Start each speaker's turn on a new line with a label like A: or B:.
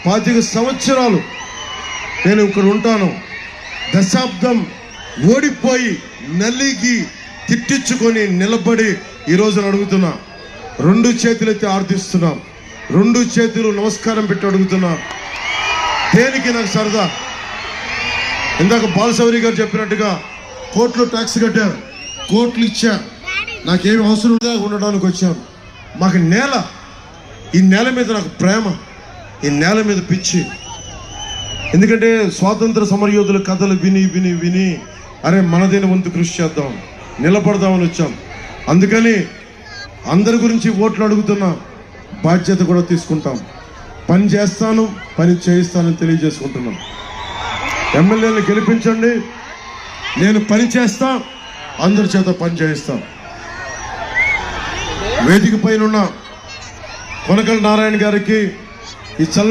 A: 25 సంవత్సరాలు నేను ఇక్కడ ఉంటాను. దశాబ్దం ఓడిపోయి నలిగి తిట్టించుకొని నిలబడి ఈ రోజున అడుగుతున్నా, 2 చేతులెత్తి ఆర్థిస్తున్నాం, 2 చేతులు నమస్కారం పెట్టి అడుగుతున్నా. దేనికి నాకు సరదా? ఇందాక బాలశౌరి గారు చెప్పినట్టుగా కోట్లు ట్యాక్స్ కట్టారు, కోట్లు ఇచ్చా, నాకేమి అవసరం ఉండడానికి వచ్చాను. మాకు నేల, ఈ నేల మీద నాకు ప్రేమ, ఈ నేల మీద పిచ్చి. ఎందుకంటే స్వాతంత్ర సమరయోధుల కథలు విని విని విని అరే మనదైన వంతు కృషి చేద్దాం, నిలబడదామని వచ్చాం. అందుకని అందరి గురించి ఓట్లు అడుగుతున్నా, బాధ్యత కూడా తీసుకుంటాం. పని చేస్తాను, పని చేయిస్తానని తెలియజేసుకుంటున్నాం. ఎమ్మెల్యేలను గెలిపించండి, నేను పని చేస్తా, అందరి చేత పని చేయిస్తా. వేదిక పైన ఉన్న కొనకళ్ళ నారాయణ గారికి ఈ చల్ల